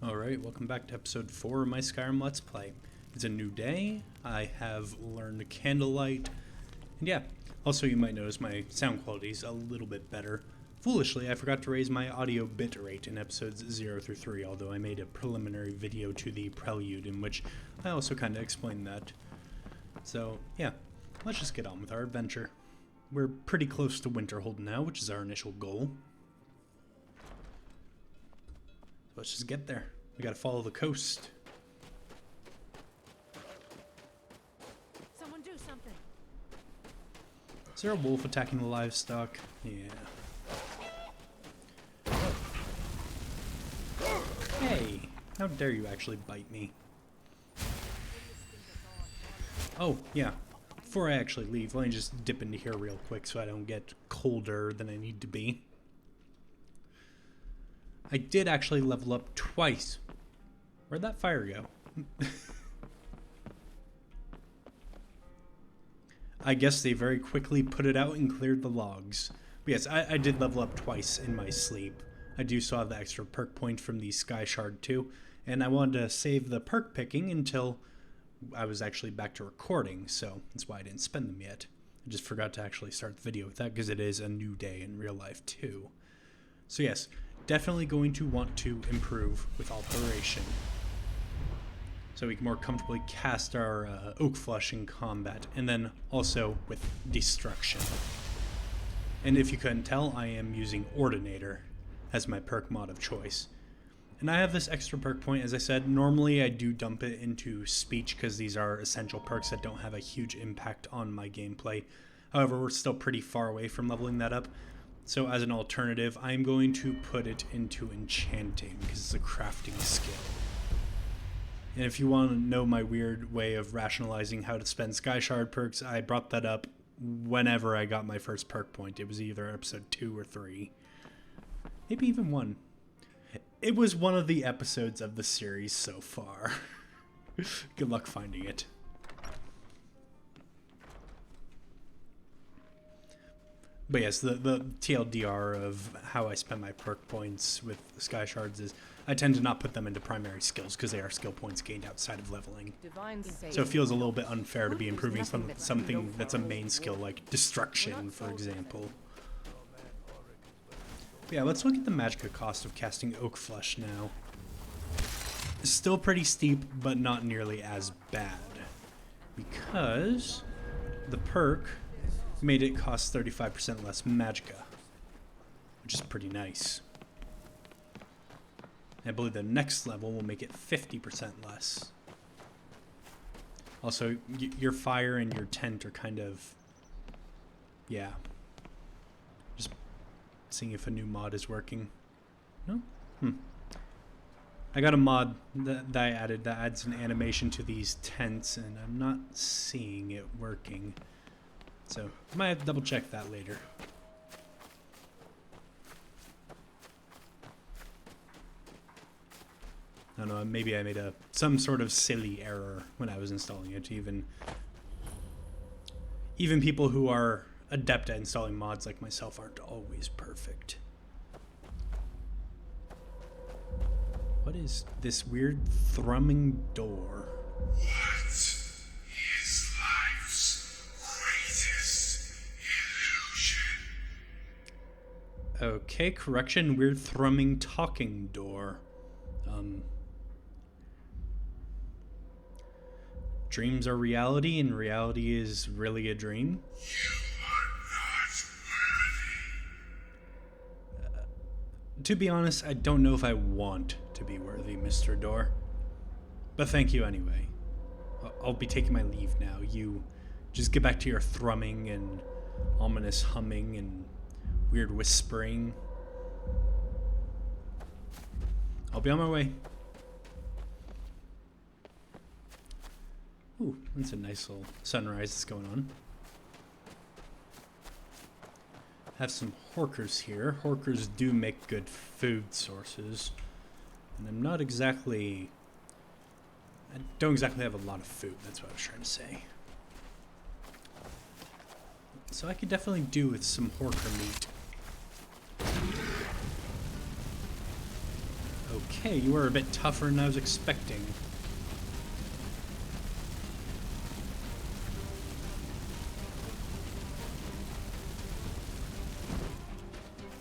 Alright, welcome back to episode 4 of my Skyrim Let's Play. It's a new day, I have learned candlelight, and yeah, also you might notice my sound quality is a little bit better. Foolishly, I forgot to raise my audio bitrate in episodes 0 through 3, although I made a preliminary video to the prelude in which I also kind of explained that. So, yeah, let's just get on with our adventure. We're pretty close to Winterhold now, which is our initial goal. Let's just get there. We gotta follow the coast. Someone do something. Is there a wolf attacking the livestock? Yeah. Hey! How dare you actually bite me? Oh, yeah. Before I actually leave, let me just dip into here real quick so I don't get colder than I need to be. I did actually level up twice. Where'd that fire go? I guess they very quickly put it out and cleared the logs. But yes, I did level up twice in my sleep. I do still have the extra perk point from the Sky Shard too, and I wanted to save the perk picking until I was actually back to recording, so that's why I didn't spend them yet. I just forgot to actually start the video with that because it is a new day in real life too. So yes, definitely going to want to improve with alteration, so we can more comfortably cast our Oak Flush in combat, and then also with Destruction. And if you couldn't tell, I am using Ordinator as my perk mod of choice. And I have this extra perk point, as I said. Normally I do dump it into Speech because these are essential perks that don't have a huge impact on my gameplay. However, we're still pretty far away from leveling that up. So as an alternative, I'm going to put it into Enchanting because it's a crafting skill. And if you want to know my weird way of rationalizing how to spend Sky Shard perks, I brought that up whenever I got my first perk point. It was either episode 2 or 3. Maybe even 1. It was one of the episodes of the series so far. Good luck finding it. But yes, the TLDR of how I spend my perk points with Sky Shards is I tend to not put them into primary skills because they are skill points gained outside of leveling. So it feels a little bit unfair to be improving something that's a main skill like Destruction, for example. But yeah, let's look at the magicka cost of casting Oak Flush now. It's still pretty steep, but not nearly as bad, because the perk made it cost 35% less magicka, which is pretty nice. I believe the next level will make it 50% less. Also, your fire and your tent are kind of, yeah. Just seeing if a new mod is working. No? I got a mod that I added that adds an animation to these tents, and I'm not seeing it working. So, I might have to double check that later. I don't know, maybe I made some sort of silly error when I was installing it. Even people who are adept at installing mods like myself aren't always perfect. What is this weird thrumming door? What is life's greatest illusion? Okay, correction, weird thrumming talking door. Dreams are reality, and reality is really a dream. You are not worthy. To be honest, I don't know if I want to be worthy, Mr. Door. But thank you anyway. I'll be taking my leave now. You just get back to your thrumming and ominous humming and weird whispering. I'll be on my way. Ooh, that's a nice little sunrise that's going on. Have some horkers here. Horkers do make good food sources. And I don't exactly have a lot of food, that's what I was trying to say. So I could definitely do with some horker meat. Okay, you were a bit tougher than I was expecting.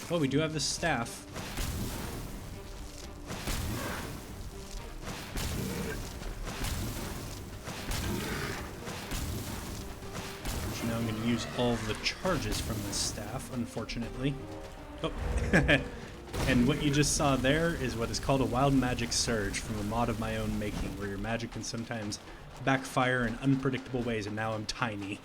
Well, we do have the staff. Which now I'm going to use all of the charges from the staff, unfortunately. Oh, and what you just saw there is what is called a wild magic surge from a mod of my own making, where your magic can sometimes backfire in unpredictable ways, and now I'm tiny.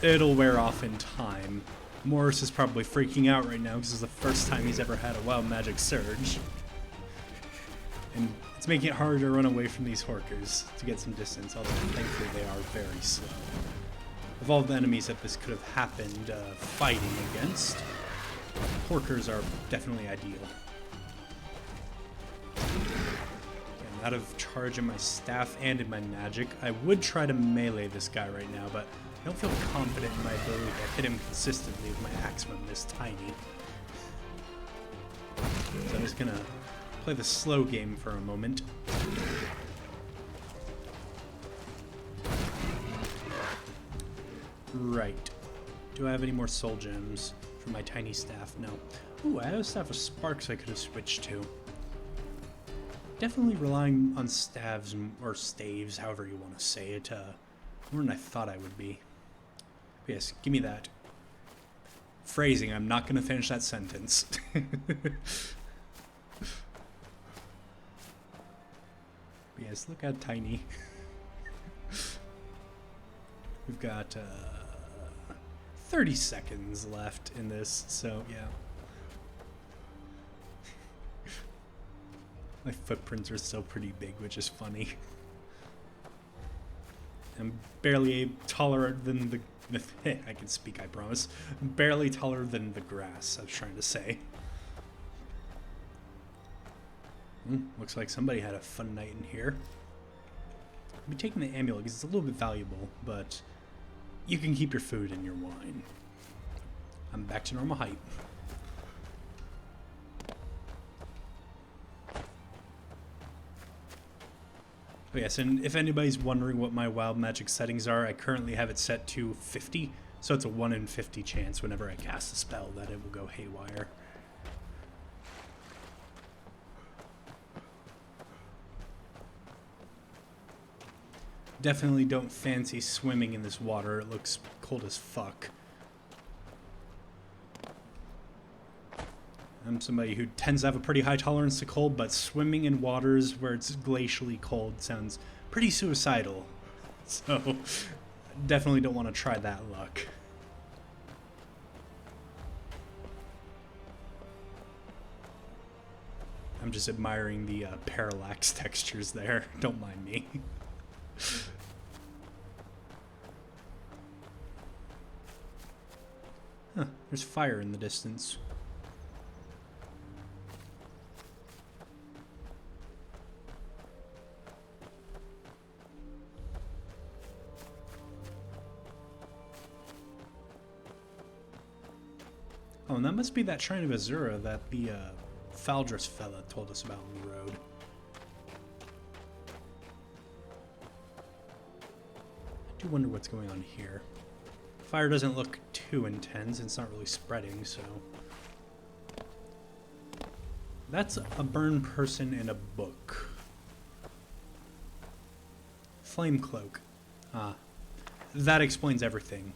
It'll wear off in time. Morris is probably freaking out right now because it's the first time he's ever had a wild magic surge. And it's making it harder to run away from these Horkers to get some distance, although thankfully they are very slow. Of all the enemies that this could have happened fighting against, Horkers are definitely ideal. I'm out of charge in my staff and in my magic. I would try to melee this guy right now, but I don't feel confident in my ability to hit him consistently with my axe when I'm this tiny. So I'm just gonna play the slow game for a moment. Right. Do I have any more soul gems for my tiny staff? No. Ooh, I have a staff of sparks I could have switched to. Definitely relying on staves, or staves, however you want to say it, more than I thought I would be. But yes, give me that. Phrasing, I'm not going to finish that sentence. Yes, look how tiny. We've got 30 seconds left in this, so yeah. My footprints are still pretty big, which is funny. I'm barely taller than the... I can speak, I promise. I'm barely taller than the grass, I was trying to say. Looks like somebody had a fun night in here. I'll be taking the amulet because it's a little bit valuable, but you can keep your food and your wine. I'm back to normal height. Oh yes, and if anybody's wondering what my wild magic settings are, I currently have it set to 50, so it's a 1 in 50 chance whenever I cast a spell that it will go haywire. Definitely don't fancy swimming in this water, it looks cold as fuck. I'm somebody who tends to have a pretty high tolerance to cold, but swimming in waters where it's glacially cold sounds pretty suicidal. So, definitely don't want to try that luck. I'm just admiring the parallax textures there. Don't mind me. Huh, there's fire in the distance. Oh, and that must be that Shrine of Azura that the Faldrus fella told us about on the road. I do wonder what's going on here. Fire doesn't look too intense, it's not really spreading, so... That's a burned person in a book. Flame cloak. Ah, that explains everything.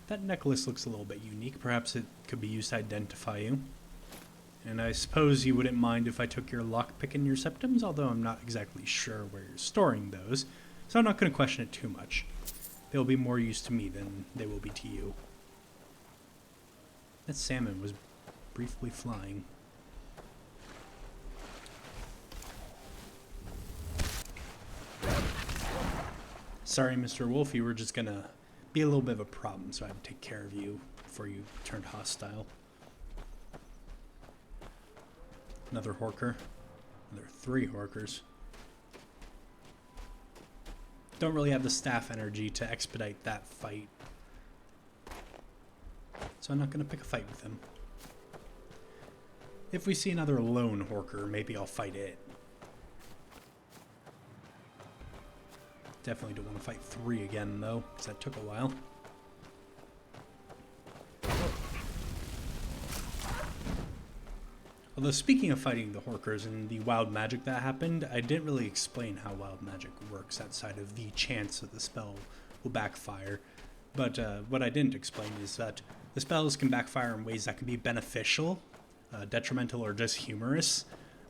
That necklace looks a little bit unique. Perhaps it could be used to identify you. And I suppose you wouldn't mind if I took your lockpick and your septums, although I'm not exactly sure where you're storing those. So I'm not going to question it too much. They'll be more use to me than they will be to you. That salmon was briefly flying. Sorry, Mr. Wolf, you were just going to be a little bit of a problem, so I had to take care of you before you turned hostile. Another Horker. Another 3 Horkers. Don't really have the staff energy to expedite that fight. So I'm not going to pick a fight with him. If we see another lone Horker, maybe I'll fight it. Definitely don't want to fight 3 again, though, because that took a while. Although, speaking of fighting the Horkers and the wild magic that happened, I didn't really explain how wild magic works outside of the chance that the spell will backfire. But what I didn't explain is that the spells can backfire in ways that can be beneficial, detrimental, or just humorous.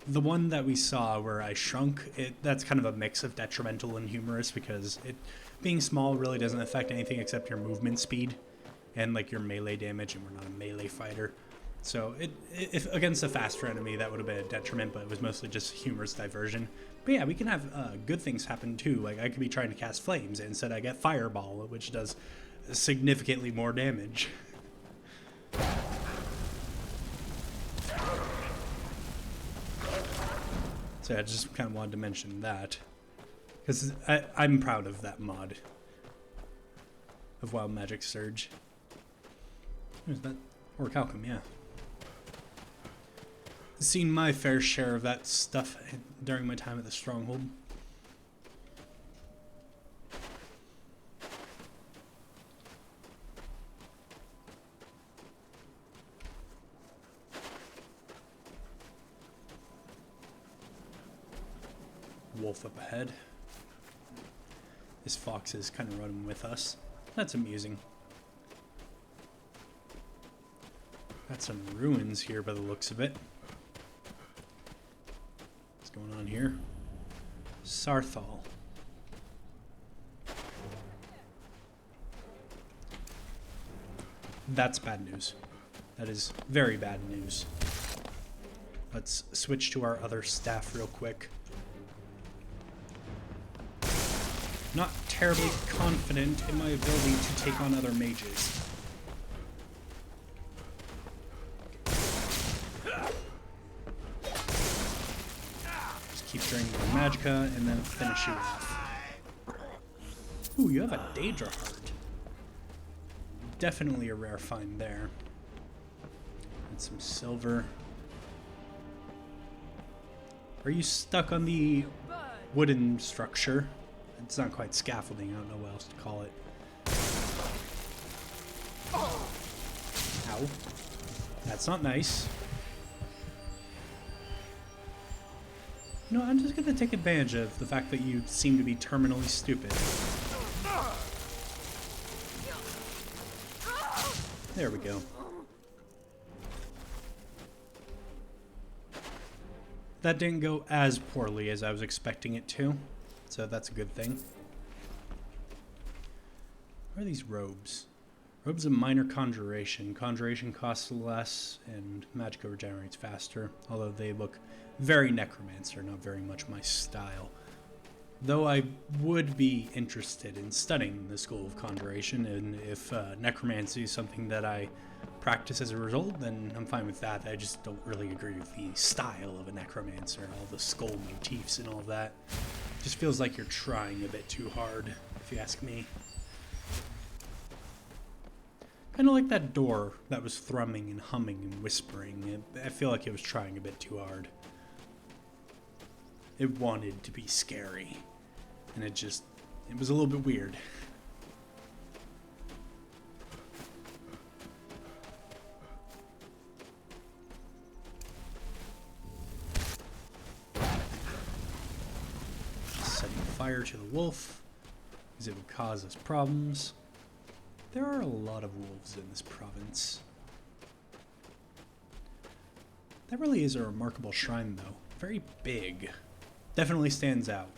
The one that we saw where I shrunk, that's kind of a mix of detrimental and humorous, because it being small really doesn't affect anything except your movement speed and like your melee damage, and we're not a melee fighter. So if against a faster enemy, that would have been a detriment, but it was mostly just humorous diversion. But yeah, we can have good things happen too. Like I could be trying to cast flames, and instead I get fireball, which does significantly more damage. So I just kind of wanted to mention that, because I'm proud of that mod of Wild Magic Surge. Who's that? Orichalcum, yeah. Seen my fair share of that stuff during my time at the Stronghold. Wolf up ahead. This fox is kind of running with us. That's amusing. Got some ruins here by the looks of it. What's going on here? Sarthal. That's bad news. That is very bad news. Let's switch to our other staff real quick. Not terribly confident in my ability to take on other mages. Just keep draining your magicka and then finish you off. Ooh, you have a Daedra Heart. Definitely a rare find there. And some silver. Are you stuck on the wooden structure? It's not quite scaffolding, I don't know what else to call it. Ow. That's not nice. You know, I'm just gonna take advantage of the fact that you seem to be terminally stupid. There we go. That didn't go as poorly as I was expecting it to. So that's a good thing. What are these robes? Robes of minor conjuration. Conjuration costs less and magicka regenerates faster, although they look very necromancer, not very much my style. Though I would be interested in studying the school of conjuration, and if necromancy is something that I practice as a result, then I'm fine with that. I just don't really agree with the style of a necromancer and all the skull motifs and all of that. Just feels like you're trying a bit too hard, if you ask me. Kind of like that door that was thrumming and humming and whispering. I feel like it was trying a bit too hard. It wanted to be scary, and it was a little bit weird. Fire to the wolf, because it would cause us problems. There are a lot of wolves in this province. That really is a remarkable shrine, though. Very big. Definitely stands out.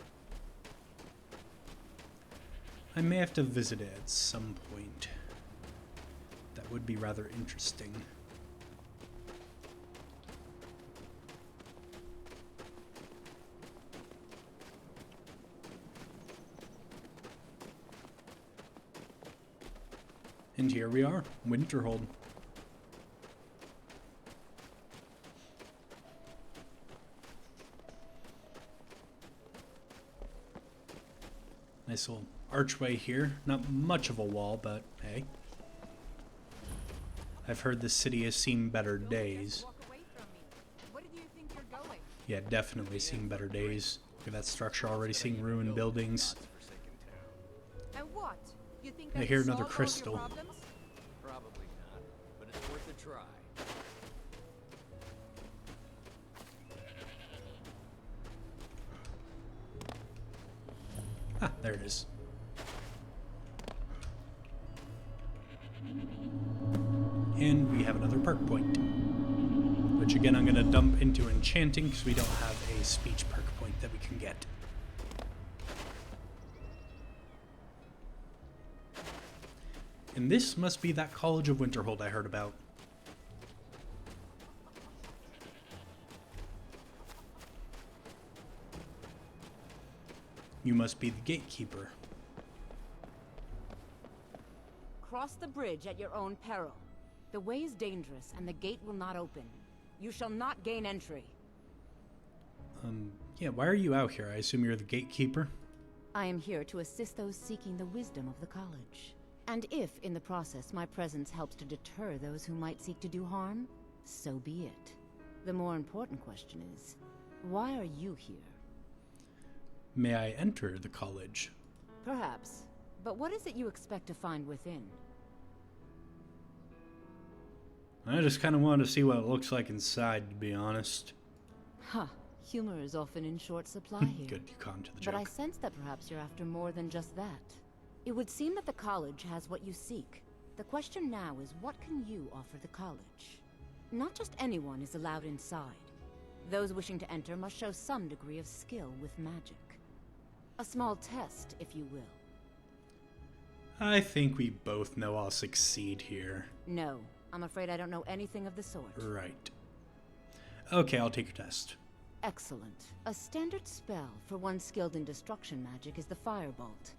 I may have to visit it at some point. That would be rather interesting. And here we are, Winterhold. Nice little archway here. Not much of a wall, but hey. I've heard this city has seen better days. Yeah, definitely seeing better days. Look at that structure already, seeing ruined buildings. And what? You think I that hear will another solve all of your crystal. problems? Probably not, but it's worth a try. Ah, there it is. And we have another perk point. Which again I'm going to dump into enchanting because we don't have a speech perk point that we can get. And this must be that College of Winterhold I heard about. You must be the gatekeeper. Cross the bridge at your own peril. The way is dangerous, and the gate will not open. You shall not gain entry. Yeah, why are you out here? I assume you're the gatekeeper? I am here to assist those seeking the wisdom of the college. And if, in the process, my presence helps to deter those who might seek to do harm, so be it. The more important question is, why are you here? May I enter the college? Perhaps. But what is it you expect to find within? I just kind of wanted to see what it looks like inside, to be honest. Huh. Humor is often in short supply here. Good, you caught to the But joke. I sense that perhaps you're after more than just that. It would seem that the college has what you seek. The question now is, what can you offer the college? Not just anyone is allowed inside. Those wishing to enter must show some degree of skill with magic. A small test, if you will. I think we both know I'll succeed here. No, I'm afraid I don't know anything of the sort. Right. Okay, I'll take your test. Excellent. A standard spell for one skilled in destruction magic is the Firebolt.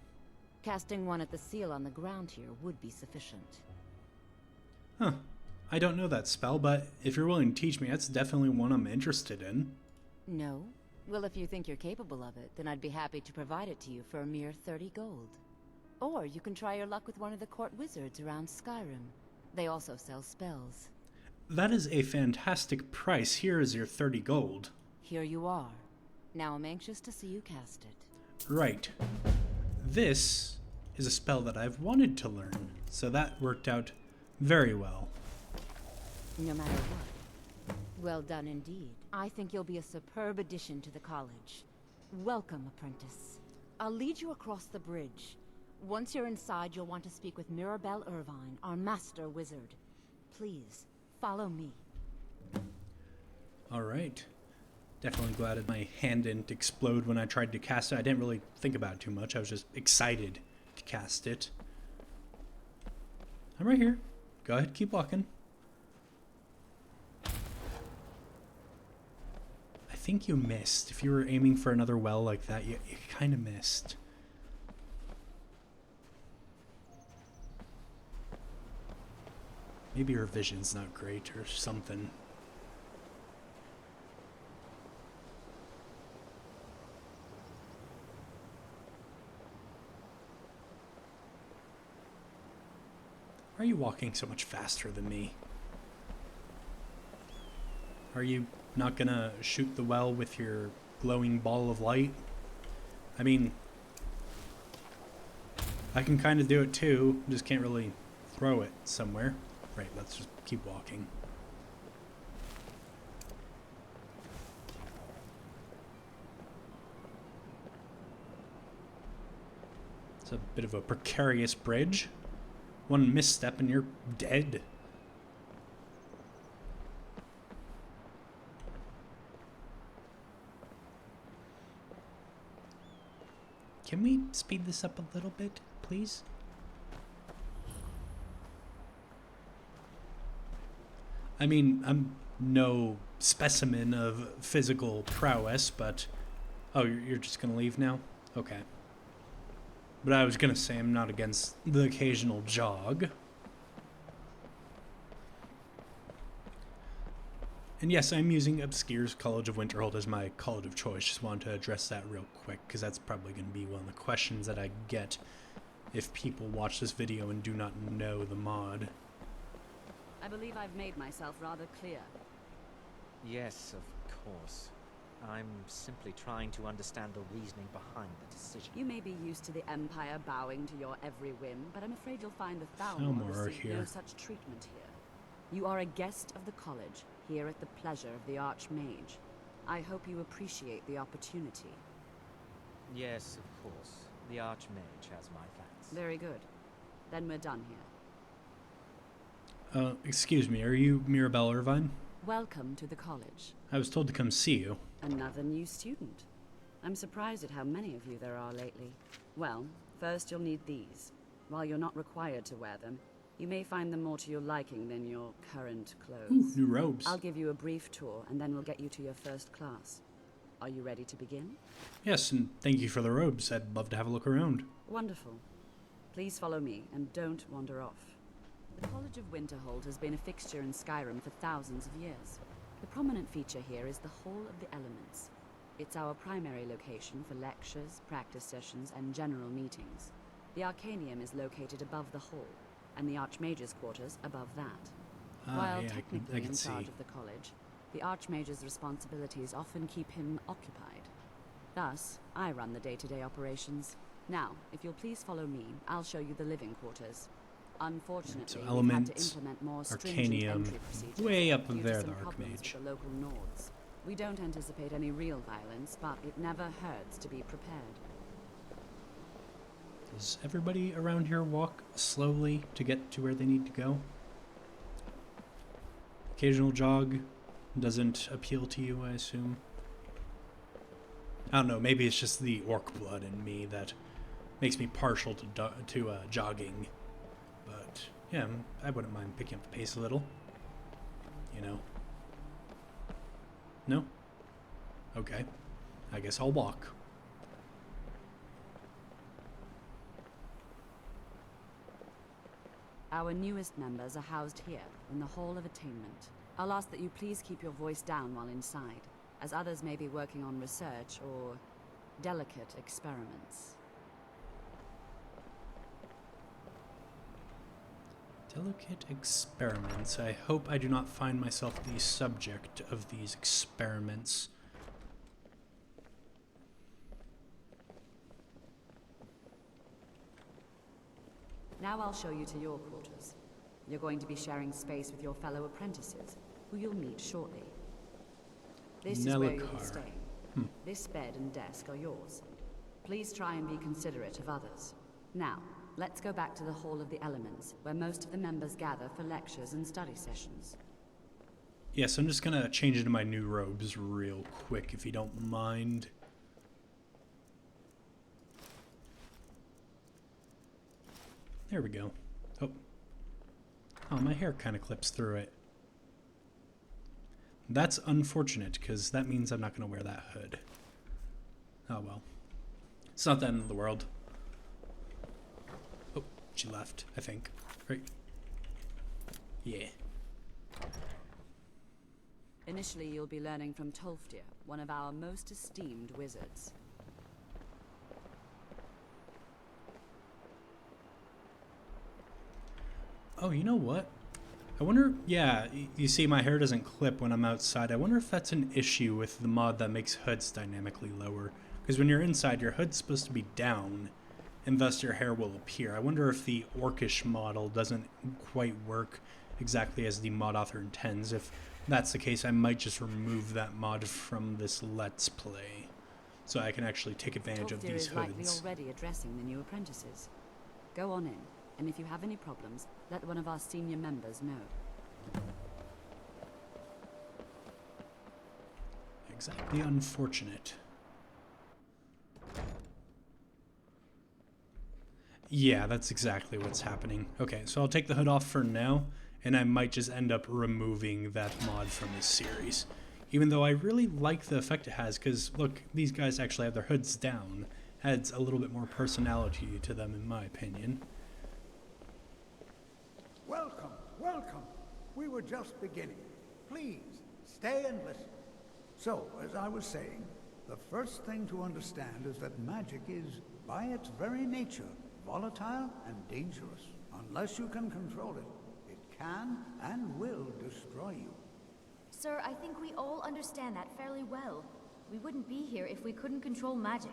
Casting one at the seal on the ground here would be sufficient. Huh. I don't know that spell, but if you're willing to teach me, that's definitely one I'm interested in. No? Well, if you think you're capable of it, then I'd be happy to provide it to you for a mere 30 gold. Or you can try your luck with one of the court wizards around Skyrim. They also sell spells. That is a fantastic price. Here is your 30 gold. Here you are. Now I'm anxious to see you cast it. Right. This is a spell that I've wanted to learn, so that worked out very well. No matter what. Well done indeed. I think you'll be a superb addition to the college. Welcome, apprentice. I'll lead you across the bridge. Once you're inside, you'll want to speak with Mirabelle Irvine, our master wizard. Please, follow me. Alright. Definitely glad that my hand didn't explode when I tried to cast it. I didn't really think about it too much. I was just excited to cast it. I'm right here. Go ahead, keep walking. I think you missed. If you were aiming for another well like that, you kind of missed. Maybe your vision's not great or something. Why are you walking so much faster than me? Are you not gonna shoot the well with your glowing ball of light? I mean, I can kind of do it too, just can't really throw it somewhere. Right, let's just keep walking. It's a bit of a precarious bridge. One misstep and you're dead. Can we speed this up a little bit, please? I mean, I'm no specimen of physical prowess, but... Oh, you're just gonna leave now? Okay. But I was gonna say I'm not against the occasional jog. And yes, I'm using Obscure's College of Winterhold as my college of choice. Just wanted to address that real quick, because that's probably going to be one of the questions that I get if people watch this video and do not know the mod. I believe I've made myself rather clear. Yes, of course. I'm simply trying to understand the reasoning behind the decision. You may be used to the Empire bowing to your every whim, but I'm afraid you'll find the Thalmor Thalmor receive no here. such treatment here. You are a guest of the college, here at the pleasure of the Archmage. I hope you appreciate the opportunity. Yes, of course. The Archmage has my thanks. Very good. Then we're done here. Excuse me, are you Mirabelle Irvine? Welcome to the college. I was told to come see you. Another new student. I'm surprised at how many of you there are lately. Well, first you'll need these. While you're not required to wear them, you may find them more to your liking than your current clothes. Ooh, new robes. I'll give you a brief tour, and then we'll get you to your first class. Are you ready to begin? Yes, and thank you for the robes. I'd love to have a look around. Wonderful. Please follow me, and don't wander off. The College of Winterhold has been a fixture in Skyrim for thousands of years. The prominent feature here is the Hall of the Elements. It's our primary location for lectures, practice sessions, and general meetings. The Arcanium is located above the hall, and the Archmage's quarters above that. While yeah, technically I can in see. charge of the college, the Archmage's responsibilities often keep him occupied. Thus, I run the day-to-day operations. Now, if you'll please follow me, I'll show you the living quarters. Unfortunately, So we've had to elements, implement more stringent Arcanium, entry procedures way up due to there, some the problems Archmage. with the local Nords. We don't anticipate any real violence, but it never hurts to be prepared. Does everybody around here walk slowly to get to where they need to go? Occasional jog doesn't appeal to you, I assume. I don't know, maybe it's just the orc blood in me that makes me partial to jogging. But yeah, I wouldn't mind picking up the pace a little. You know. No? Okay. I guess I'll walk. Our newest members are housed here, in the Hall of Attainment. I'll ask that you please keep your voice down while inside, as others may be working on research or delicate experiments. Delicate experiments. I hope I do not find myself the subject of these experiments. Now I'll show you to your quarters. You're going to be sharing space with your fellow apprentices, who you'll meet shortly. This is where you'll be Nellicar. staying. This bed and desk are yours. Please try and be considerate of others. Now, let's go back to the Hall of the Elements, where most of the members gather for lectures and study sessions. Yes, I'm just gonna change into my new robes real quick, if you don't mind. There we go. Oh, my hair kind of clips through it. That's unfortunate, because that means I'm not going to wear that hood. Oh well. It's not the end of the world. Oh, she left, I think. Right? Yeah. Initially, you'll be learning from Tolfdir, one of our most esteemed wizards. Oh, you know what? I wonder, yeah, you see my hair doesn't clip when I'm outside. I wonder if that's an issue with the mod that makes hoods dynamically lower. Because when you're inside, your hood's supposed to be down, and thus your hair will appear. I wonder if the orcish model doesn't quite work exactly as the mod author intends. If that's the case, I might just remove that mod from this Let's Play, so I can actually take advantage of Tolfdir these is likely hoods. already addressing the new apprentices. Go on in, and if you have any problems, let one of our senior members know. Exactly unfortunate. Yeah, that's exactly what's happening. Okay, so I'll take the hood off for now, and I might just end up removing that mod from this series. Even though I really like the effect it has, because look, these guys actually have their hoods down. Adds a little bit more personality to them, in my opinion. Welcome, welcome. We were just beginning. Please, stay and listen. So, as I was saying, the first thing to understand is that magic is, by its very nature, volatile and dangerous. Unless you can control it, it can and will destroy you. Sir, I think we all understand that fairly well. We wouldn't be here if we couldn't control magic.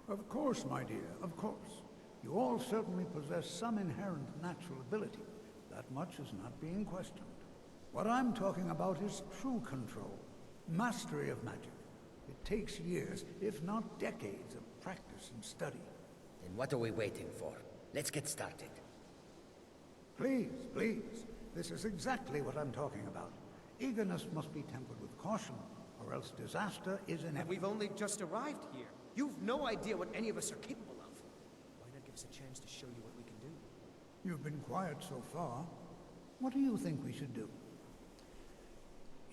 Of course, my dear, of course. You all certainly possess some inherent natural ability. That much is not being questioned. What I'm talking about is true control, mastery of magic. It takes years, if not decades, of practice and study. Then what are we waiting for? Let's get started. Please, please. This is exactly what I'm talking about. Eagerness must be tempered with caution, or else disaster is inevitable. We've only just arrived here. You've no idea what any of us are capable of. Why not give us a chance to show you what we can do? You've been quiet so far. What do you think we should do?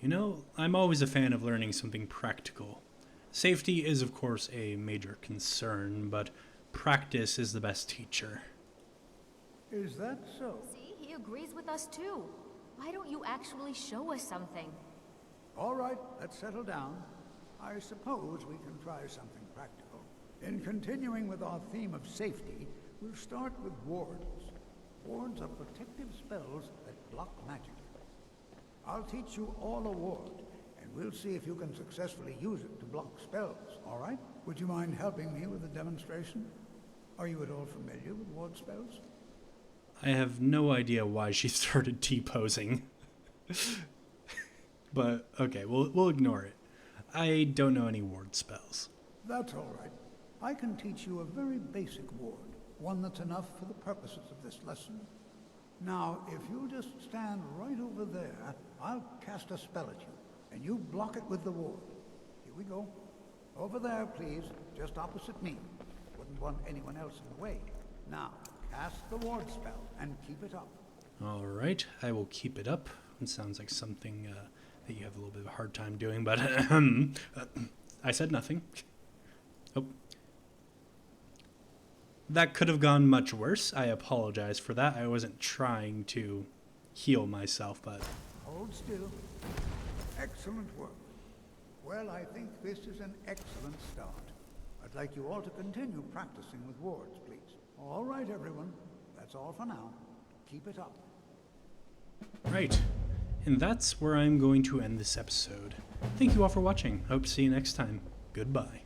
You know, I'm always a fan of learning something practical. Safety is, of course, a major concern, but practice is the best teacher. Is that so? See, he agrees with us too. Why don't you actually show us something? All right, let's settle down. I suppose we can try something practical. In continuing with our theme of safety, we'll start with wards. Wards are protective spells that block magic. I'll teach you all a ward, and we'll see if you can successfully use it to block spells, all right? Would you mind helping me with a demonstration? Are you at all familiar with ward spells? I have no idea why she started T-posing. But, okay, we'll ignore it. I don't know any ward spells. That's all right. I can teach you a very basic ward, one that's enough for the purposes of this lesson. Now, if you just stand right over there, I'll cast a spell at you, and you block it with the ward. Here we go. Over there, please, just opposite me. Wouldn't want anyone else in the way. Now, cast the ward spell, and keep it up. All right, I will keep it up. It sounds like something that you have a little bit of a hard time doing, but I said nothing. Oh. That could have gone much worse. I apologize for that. I wasn't trying to heal myself, but... Hold still. Excellent work. Well, I think this is an excellent start. I'd like you all to continue practicing with wards, please. All right, everyone. That's all for now. Keep it up. Right. And that's where I'm going to end this episode. Thank you all for watching. Hope to see you next time. Goodbye.